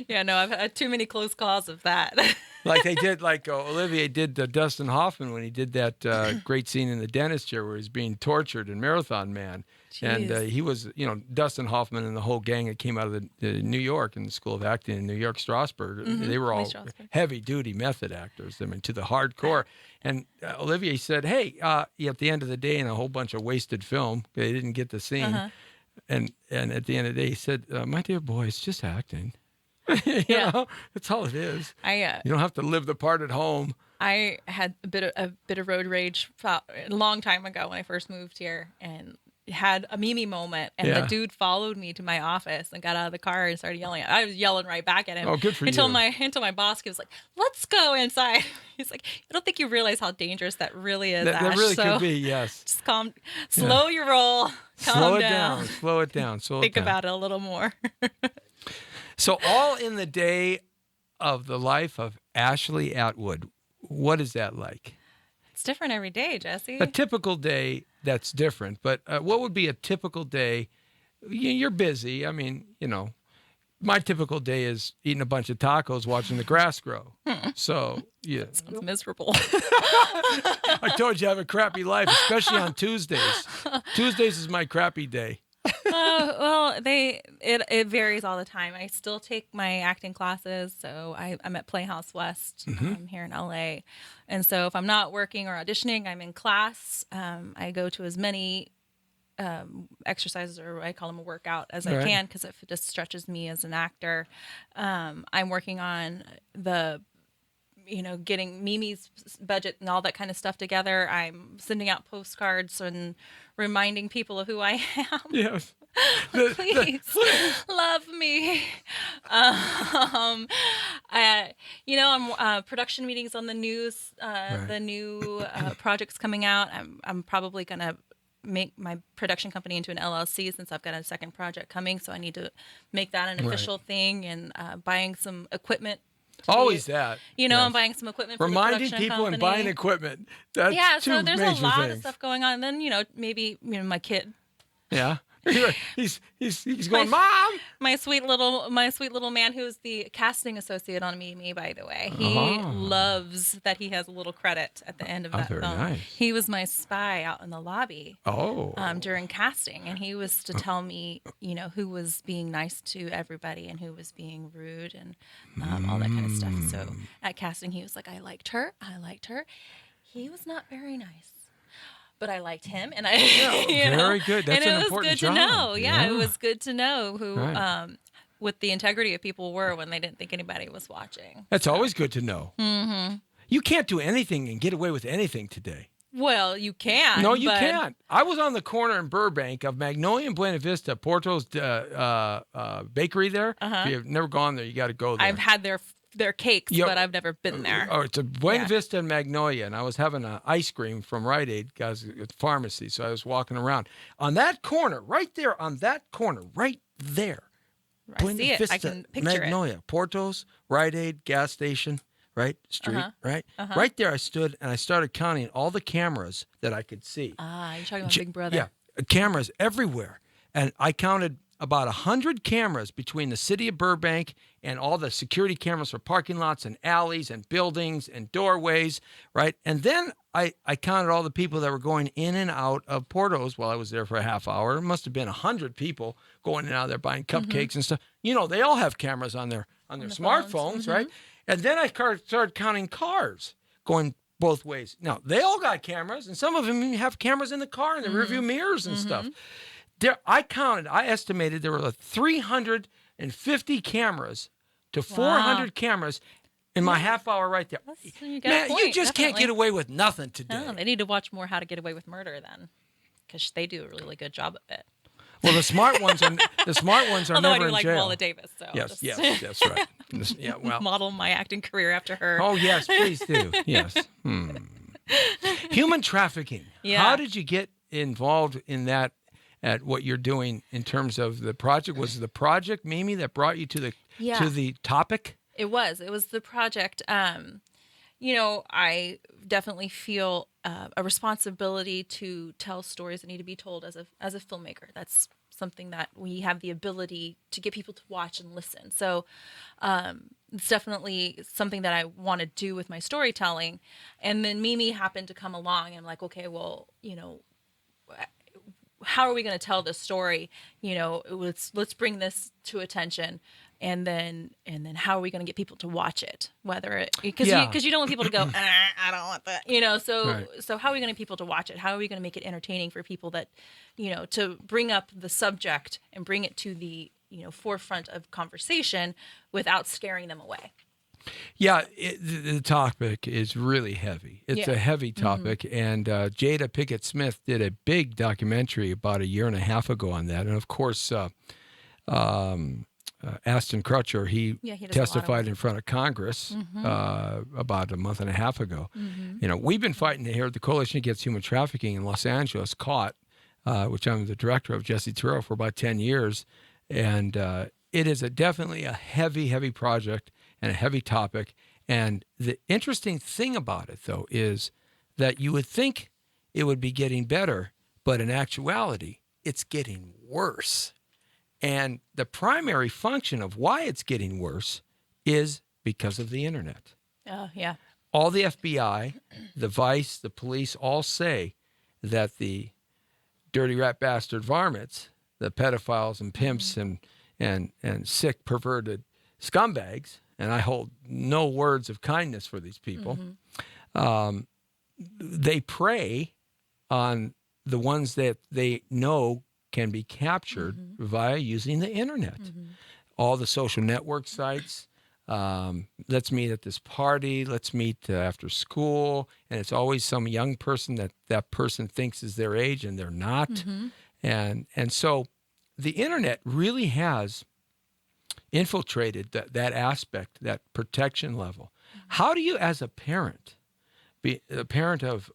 No, I've had too many close calls of that. Like they did, Olivier did Dustin Hoffman when he did that great scene in the dentist chair where he's being tortured in Marathon Man. Jeez. And he was, Dustin Hoffman and the whole gang that came out of the New York and the School of Acting in New York, Strasberg. They were all heavy-duty method actors. I mean, to the hardcore. And Olivier said, "Hey, at the end of the day, in a whole bunch of wasted film, they didn't get the scene. And at the end of the day, he said, "My dear boy, it's just acting. you Yeah. know, that's all it is. I You don't have to live the part at home." I had a bit of road rage a long time ago when I first moved here, and had a Mimi moment, and Yeah. the dude followed me to my office and got out of the car and started yelling. I was yelling right back at him. Oh, good for until you. Until my boss was like, "Let's go inside." He's like, "I don't think you realize how dangerous that really is, That Ash, really so could be, yes. just slow your roll, Slow calm it down, down. Slow it down. Slow think it down. about it a little more." So, all in the day of the life of Ashley Atwood. What is that like? It's different every day, Jesse. A typical day that's different, but what would be a typical day? You're busy. I mean, my typical day is eating a bunch of tacos, watching the grass grow. So, yeah. Sounds miserable. I told you I have a crappy life, especially on Tuesdays. Tuesdays is my crappy day. Well, it varies all the time. I still take my acting classes, so I'm at Playhouse West here in LA, and so if I'm not working or auditioning, I'm in class. I go to as many exercises, or I call them a workout, as I Right. can, because it just stretches me as an actor. I'm working on getting Mimi's budget and all that kind of stuff together. I'm sending out postcards and reminding people of who I am. Yes. Please love me. I'm production meetings on the news. The new projects coming out. I'm probably gonna make my production company into an LLC, since I've got a second project coming. So I need to make that an official thing, and buying some equipment. Always that. I'm Yes. buying some equipment for Reminding the production people company. and buying equipment. That's Yeah, two so there's a major lot things. of stuff going on. And then, maybe my kid. Yeah. He's going, Mom. My sweet little man, who's the casting associate on Mimi, by the way. He loves that he has a little credit at the end of that very film. nice. He was my spy out in the lobby Oh. during casting, and he was to tell me, who was being nice to everybody and who was being rude, and all that kind of stuff. So at casting, he was like, I liked her. He was not very nice, but I liked him, and I, very good. That's and an it was important good job. to know. Yeah, Yeah. it was good to know who, Right. what the integrity of people were when they didn't think anybody was watching. That's always good to know. Mm-hmm. You can't do anything and get away with anything today. Well, you can. No, you but can't. I was on the corner in Burbank of Magnolia and Buena Vista, Porto's bakery there. If you've never gone there, you got to go there. I've had their cakes, Yep. but I've never been there. Oh, it's a Buena Yeah. Vista and Magnolia, and I was having an ice cream from Rite Aid, guys, at the pharmacy. So I was walking around on that corner, right there, right there. I see it. I can picture Magnolia, Porto's, Rite Aid, gas station, right? Street, right? Right there I stood, and I started counting all the cameras that I could see. Ah, you're talking about Big Brother. Yeah, cameras everywhere. And I counted about 100 cameras between the city of Burbank and all the security cameras for parking lots and alleys and buildings and doorways, right? And then I counted all the people that were going in and out of Porto's while I was there for a half hour. It must have been 100 people going in and out there buying cupcakes and stuff. They all have cameras on their the smartphones, phones. right? And then I started counting cars going both ways. Now, they all got cameras, and some of them even have cameras in the car in the rearview mirrors and stuff. There, I estimated there were like 350 cameras to 400 cameras in my half hour right there. You got a Man, you point, just can't definitely. get away with nothing today. Oh, they need to watch more How to Get Away with Murder then, because they do a really good job of it. Well, the smart ones are Although I never do in like jail. Viola Davis, so Yes, just yes, that's right. Yeah, well. model my acting career after her. Oh yes, please do. Yes. Human trafficking. Yeah. How did you get involved in that? At what you're doing in terms of the project? Was it the project, Mimi, that brought you to the topic? It was the project. I definitely feel a responsibility to tell stories that need to be told as a filmmaker. That's something that we have the ability to get people to watch and listen. So it's definitely something that I want to do with my storytelling. And then Mimi happened to come along, and I'm like, okay, well, how are we going to tell this story? Let's bring this to attention. And then how are we going to get people to watch it? Because you don't want people to go, I don't want that. So how are we going to get people to watch it? How are we going to make it entertaining for people that, to bring up the subject and bring it to the, forefront of conversation without scaring them away? Yeah, the topic is really heavy. It's a heavy topic, and Jada Pinkett Smith did a big documentary about a year and a half ago on that. And of course, Ashton Kutcher, he testified in front of Congress about a month and a half ago. We've been fighting here at the Coalition Against Human Trafficking in Los Angeles, CAUT, which I'm the director of, Jesse Turrell, for about 10 years. And it is definitely a heavy, heavy project and a heavy topic. And the interesting thing about it, though, is that you would think it would be getting better, but in actuality, it's getting worse. And the primary function of why it's getting worse is because of the internet. Oh, yeah. All the FBI, the Vice, the police all say that the dirty rat bastard varmints, the pedophiles and pimps and sick, perverted scumbags, and I hold no words of kindness for these people, they prey on the ones that they know can be captured via using the internet. All the social network sites, let's meet at this party, let's meet after school, and it's always some young person that person thinks is their age and they're not. And so the internet really has infiltrated that aspect, that protection level. How do you, as a parent, be a parent of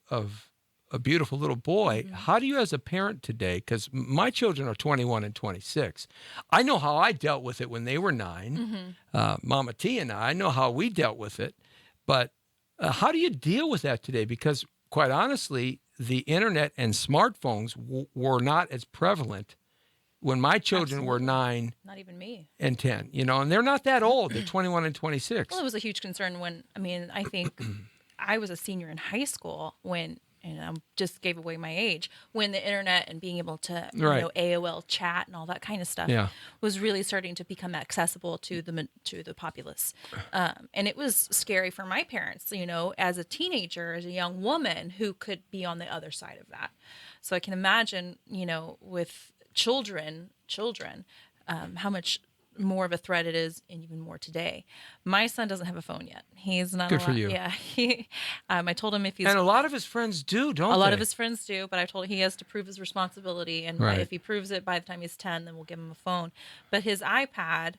a beautiful little boy, how do you as a parent today, because my children are 21 and 26, I know how I dealt with it when they were 9, Mama T and I know how we dealt with it, but how do you deal with that today? Because quite honestly, the internet and smartphones were not as prevalent when my children were 9, not even me, and 10, and they're not that old. They're 21 and 26. Well, it was a huge concern I think I was a senior in high school when, and I just gave away my age, when the internet and being able to, AOL chat and all that kind of stuff was really starting to become accessible to the populace. And it was scary for my parents, as a teenager, as a young woman who could be on the other side of that. So I can imagine, with children, how much more of a threat it is, and even more today. My son doesn't have a phone yet. He's not Good for you. Yeah. I told him if he's... And a lot of his friends do, don't they? A lot of his friends do, but I told him he has to prove his responsibility, and if he proves it by the time he's 10, then we'll give him a phone. But his iPad,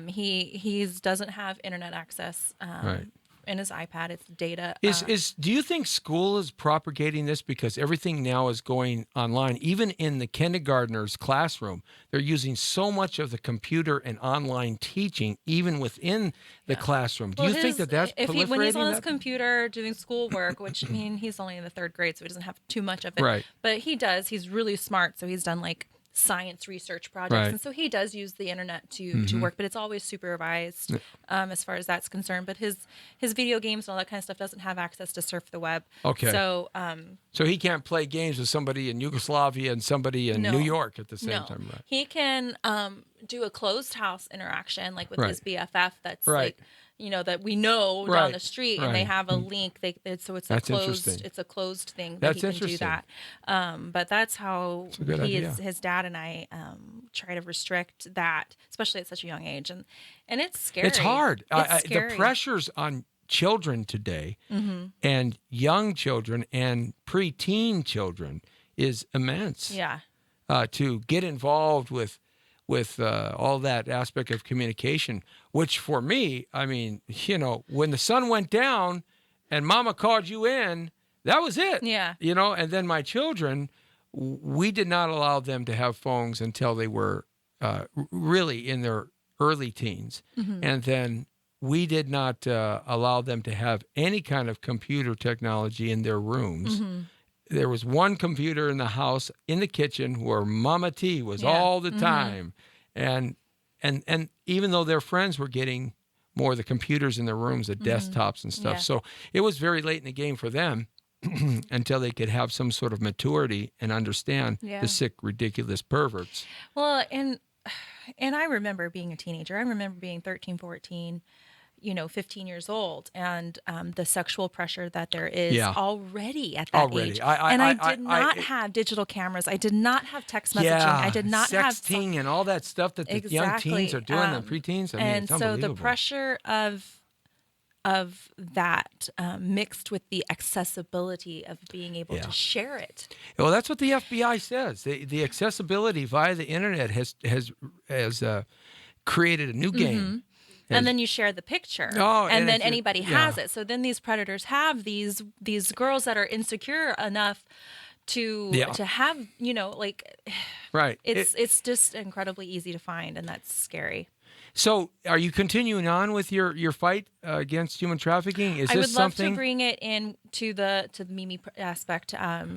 he doesn't have internet access. In his iPad, it's data. Do you think school is propagating this because everything now is going online? Even in the kindergartner's classroom, they're using so much of the computer and online teaching, even within the classroom. Do you think that's proliferating? When he's on his computer doing schoolwork, which he's only in the 3rd grade, so he doesn't have too much of it. Right. But he does. He's really smart, so he's done science research projects, and so he does use the internet to work, but it's always supervised as far as that's concerned. But his video games and all that kind of stuff doesn't have access to surf the web. Okay. So he can't play games with somebody in Yugoslavia and somebody in New York at the same time, right? He can do a closed house interaction, with his BFF. That's that we know down the street, and they have a link. So it's a closed thing. That's he can interesting. do that. But that's how his dad and I try to restrict that, especially at such a young age, and it's scary. It's hard. It's scary. The pressures on children today, and young children and preteen children, is immense. Yeah. To get involved with all that aspect of communication, which for me, when the sun went down and Mama called you in, that was it. Yeah. And then my children, we did not allow them to have phones until they were really in their early teens. And then we did not allow them to have any kind of computer technology in their rooms. There was one computer in the house, in the kitchen, where Mama T was all the time. And even though their friends were getting more of the computers in their rooms, the desktops and stuff. So it was very late in the game for them. until they could have some sort of maturity and understand Yeah. the sick, ridiculous perverts. Well, and I remember being a teenager. I remember being 13, 14, 15 years old, and the sexual pressure that there is Yeah. already at that Already. age. I did not have digital cameras. I did not have text messaging. I did not have sexting and all that stuff that the young teens are doing, and preteens. I mean, and it's so the unbelievable. pressure of that mixed with the accessibility of being able Yeah. to share it. Well, that's what the FBI says. The accessibility via the internet has created a new game. And then you share the picture, Oh, and and then if you- anybody yeah. has it. So then these predators have these girls that are insecure enough to Yeah. have, Right. it's just incredibly easy to find, and that's scary. So, are you continuing on with your fight against human trafficking? Is I this would love something? to bring it in to the Mimi aspect.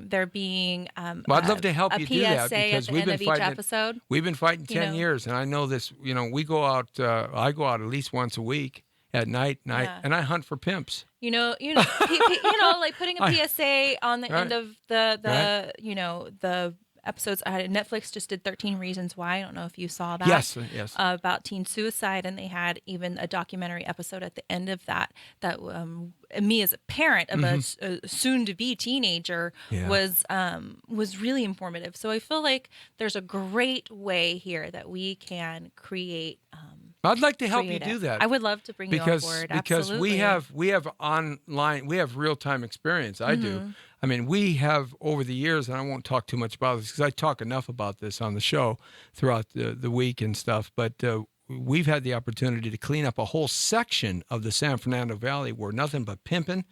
There being Well, I'd love to help a you PSA do that because at the we've end been of each fighting. episode. We've been fighting 10 know. years, and I know this. We go out. I go out at least once a week at night, Yeah. and I hunt for pimps. Like putting a PSA on the Right. end of the episodes. Netflix just did 13 Reasons Why. I don't know if you saw that. Yes. About teen suicide, and they had even a documentary episode at the end of that me as a parent of a soon-to-be teenager Yeah. was really informative. So I feel like there's a great way here that we can create. I'd like to help you create do it. that. I would love to bring you on board. Because Absolutely. we have online, we have real time experience. I Mm-hmm. do. I mean, we have over the years, and I won't talk too much about this because I talk enough about this on the show throughout the week and stuff. But we've had the opportunity to clean up a whole section of the San Fernando Valley where nothing but pimping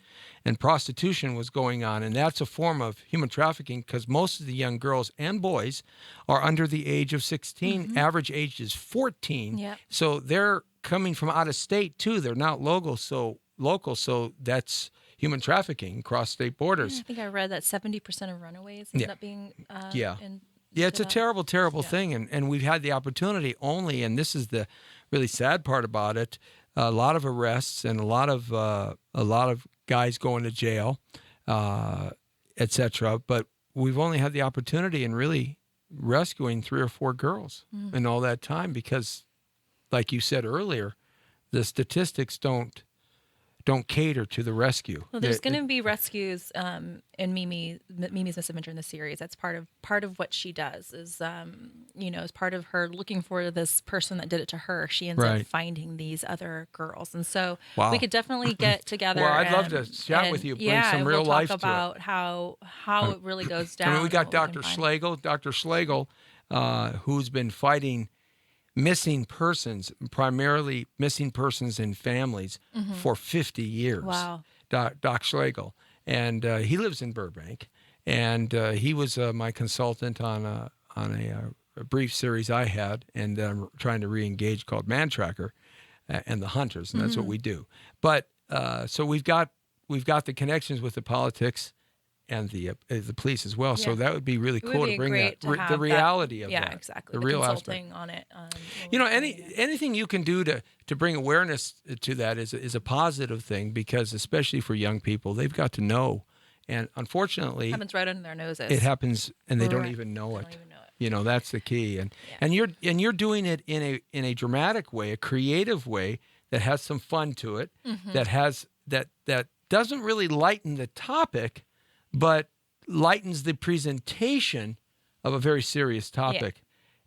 and prostitution was going on, and that's a form of human trafficking because most of the young girls and boys are under the age of 16. Average age is 14. Yep. So they're coming from out of state too. They're not local, so that's human trafficking across state borders. I think I read that 70% of runaways Yeah. end up being Yeah. in Yeah, it's a that. terrible, terrible thing, and we've had the opportunity only, and this is the really sad part about it. A lot of arrests and a lot of guys going to jail, etc. But we've only had the opportunity in really rescuing 3 or 4 girls in all that time because, like you said earlier, the statistics don't cater to the rescue. Well, there's going to be rescues in Mimi's Misadventure in the series. That's part of what she does is as part of her looking for this person that did it to her. She ends Right. up finding these other girls, and so Wow. we could definitely get together. Well, I'd love and- to chat and, with you, bring yeah, some and real we'll life talk to it. about how it really goes down. I mean, we got and what Dr. can find. Schlegel. Dr. Schlegel, who's been fighting missing persons, primarily missing persons in families, for 50 years. Wow. Doc Schlegel. And he lives in Burbank. And he was my consultant on a brief series I had and that I'm trying to re-engage called Man Tracker and the Hunters. And that's what we do. But so we've got the connections with the politics and the police as well. So Yeah. that would be really It would cool be to bring great that, to have the that- reality of yeah, that. exactly. The The real consulting aspect. on it. Anything you can do to bring awareness to that is a positive thing because especially for young people, they've got to know. And unfortunately, happens right under their noses. it happens and they don't Right. even know They it. don't even know it. You know, that's the key. And you're doing it in a dramatic way, a creative way that has some fun to it, Mm-hmm. that doesn't really lighten the topic, but lightens the presentation of a very serious topic.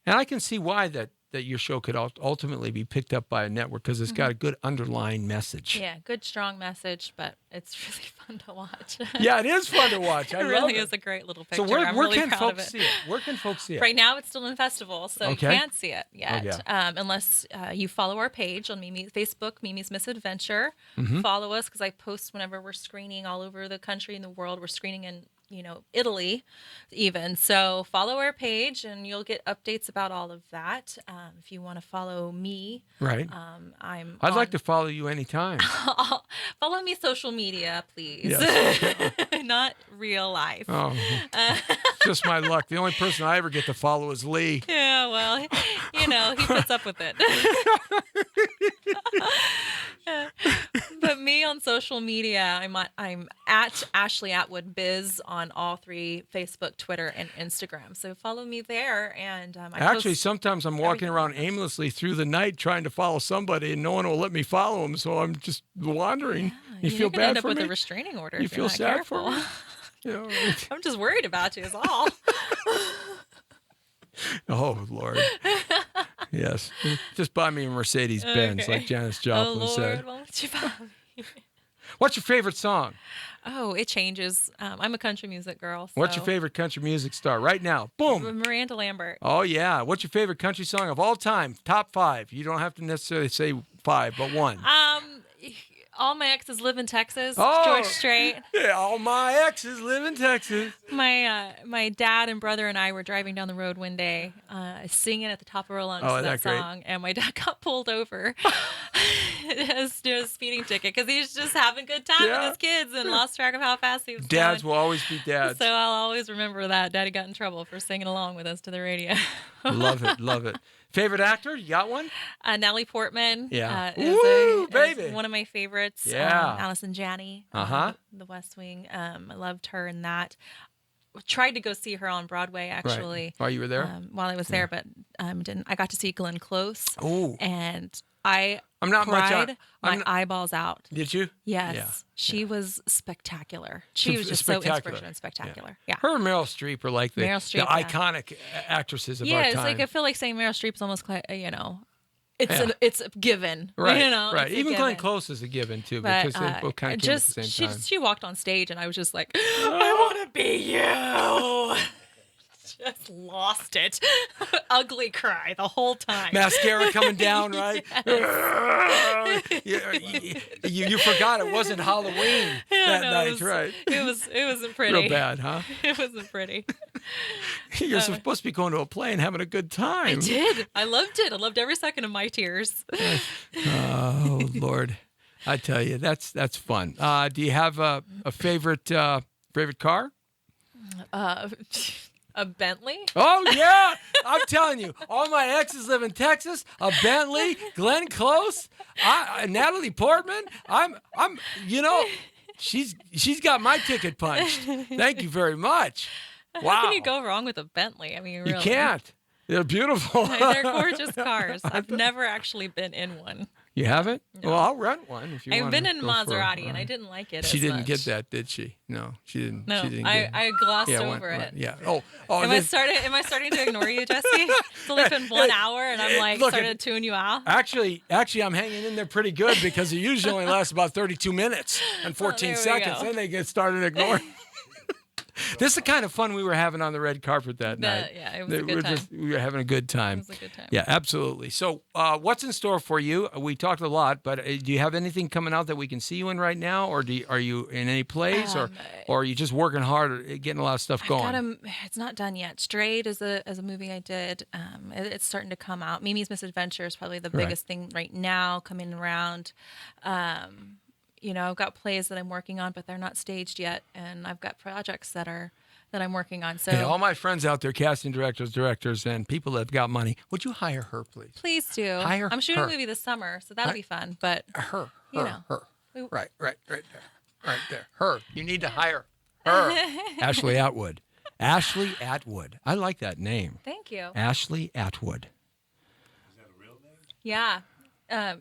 And I can see why that your show could ultimately be picked up by a network because it's got a good underlying message. Yeah, good strong message, but it's really fun to watch. Yeah, it is fun to watch. I it love really it. is a great little So picture. where I'm really can proud folks of it. see it? Where can folks see it? Right now, it's still in festival, so you Okay. can't see it yet, yeah. unless you follow our page on Facebook, Mimi's Misadventure. Mm-hmm. Follow us because I post whenever we're screening all over the country and the world. We're screening in Italy even. So follow our page and you'll get updates about all of that. If you want to follow me, Right. I'd like to follow you anytime. follow me social media, please. Yes. Not real life. Oh, just my luck. The only person I ever get to follow is Lee. Yeah, well, he puts up with it. But me on social media, I'm at Ashley Atwood Biz on all 3, Facebook, Twitter, and Instagram. So follow me there. And Actually, sometimes I'm walking around aimlessly through the night trying to follow somebody, and no one will let me follow them. So I'm just wandering. You feel you're gonna bad end up for with me? a restraining order. You if feel you're not sad careful. for me? You know, I'm just worried about you, is all. oh Lord. Yes. Just buy me a Mercedes Benz, like Janis Joplin Lord, said. won't you buy me? What's your favorite song? Oh, it changes. I'm a country music girl. So. What's your favorite country music star right now? Boom. Miranda Lambert. Oh, yeah. What's your favorite country song of all time? Top 5. You don't have to necessarily say 5, but 1. All my exes live in Texas. Oh. George Strait. Yeah, all my exes live in Texas. My dad and brother and I were driving down the road one day, singing at the top of our lungs Oh, to that isn't that great? song, and my dad got pulled over. It was a speeding ticket because he was just having a good time with his kids and lost track of how fast he was Dads going. will always be dads. So I'll always remember that. Daddy got in trouble for singing along with us to the radio. Love it, love it. Favorite actor? You got one? Natalie Portman. Yeah. Is Baby. one of my favorites. Yeah. Allison Janney. Uh-huh. The West Wing. I loved her in that. Tried to go see her on Broadway actually. Right. While you were there? While I was there, but didn't. I got to see Glenn Close. Oh. And I'm not much cried on- my eyeballs out. Did you? Yes. Yeah. She was spectacular. She was just Spectacular. so inspirational and spectacular. Yeah. Her and Meryl Streep are like the Meryl Streep, yeah. iconic actresses of Yeah, our it's time. like I feel like saying Meryl Streep's almost like, it's a given. Right, It's a Even Glenn given. Close is a given too, But because they both kind of came at the same time. she walked on stage and I was just like, I want to be you. Just lost it. Ugly cry the whole time. Mascara coming down, right? you forgot it wasn't Halloween that night, right? It wasn't pretty. Real bad, huh? It wasn't pretty. You're supposed to be going to a play and having a good time. I did. I loved it. I loved every second of my tears. Oh Lord, I tell you, that's fun. Do you have a favorite car? A Bentley? Oh yeah, I'm telling you, all my exes live in Texas. A Bentley, Glenn Close, Natalie Portman. She's got my ticket punched. Thank you very much. Wow. How can you go wrong with a Bentley? I mean, really. You can't. They're beautiful. They're gorgeous cars. I've never actually been in one. You haven't? No. Well, I'll rent one if you want. I've been in a Maserati and I didn't like it. She as didn't much. get that, did she? No, she didn't. No, she didn't get I glossed yeah, over it. Yeah. Oh. Am I starting to ignore you, Jesse? It's only been 1 hour and I'm like starting to tune you out. Actually, I'm hanging in there pretty good because it usually only lasts about 32 minutes and 14 there we seconds. go. Then they get started ignoring. This is the kind of fun we were having on the red carpet that night. Yeah, it was a good time. We were having a good time. It was a good time. Yeah, absolutely. So what's in store for you? We talked a lot, but do you have anything coming out that we can see you in right now? Or are you in any plays? Or are you just working hard at getting a lot of stuff going? It's not done yet. Strayed is a movie I did. It's starting to come out. Mimi's Misadventure is probably the biggest thing right now coming around. I've got plays that I'm working on, but they're not staged yet, and I've got projects that I'm working on. So, hey, all my friends out there, casting directors, and people that have got money, would you hire her, please? Please do. Hire I'm shooting her. a movie this summer, so that'll be fun. But her. know. Right there. Her. You need to hire her. Ashley Atwood. Ashley Atwood. I like that name. Thank you. Ashley Atwood. Is that a real name? Yeah.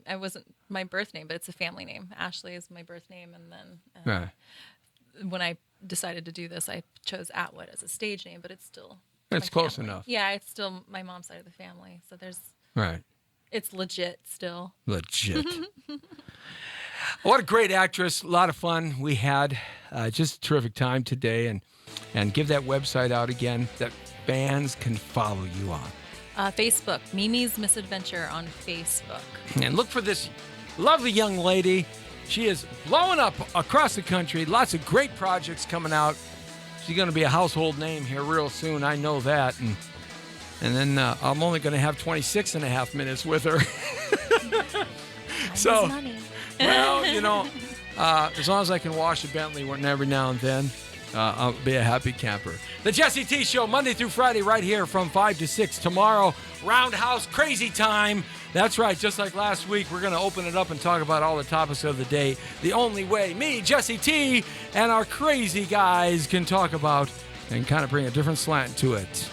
It wasn't my birth name, but it's a family name. Ashley is my birth name, and then when I decided to do this, I chose Atwood as a stage name, but it's still It's my close family. enough. Yeah, it's still my mom's side of the family, so Right. it's legit still. Legit. What a great actress. A lot of fun we had. Just a terrific time today. And give that website out again that fans can follow you on. Facebook, Mimi's Misadventure on Facebook. And look for this lovely young lady. She is blowing up across the country. Lots of great projects coming out. She's going to be a household name here real soon. I know that. And then I'm only going to have 26 and a half minutes with her. So, well, as long as I can wash a Bentley every now and then, I'll be a happy camper. The Jesse T Show, Monday through Friday, right here from 5 to 6. Tomorrow, Roundhouse Crazy Time. That's right, just like last week, we're going to open it up and talk about all the topics of the day. The only way me, Jesse T, and our crazy guys can talk about and kind of bring a different slant to it.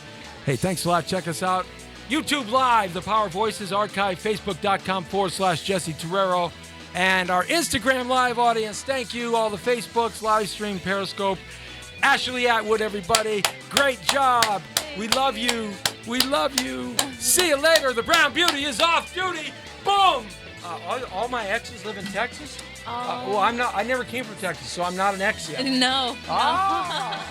Hey, thanks a lot. Check us out. YouTube Live, The Power Voices Archive, Facebook.com/Jesse Terrero. And our Instagram Live audience, thank you. All the Facebooks, live stream, Periscope. Ashley Atwood, everybody. Great job. We love you. We love you. See you later. The Brown Beauty is off duty. Boom. All my exes live in Texas? Well, I'm not. I never came from Texas, so I'm not an ex yet. No. Ah.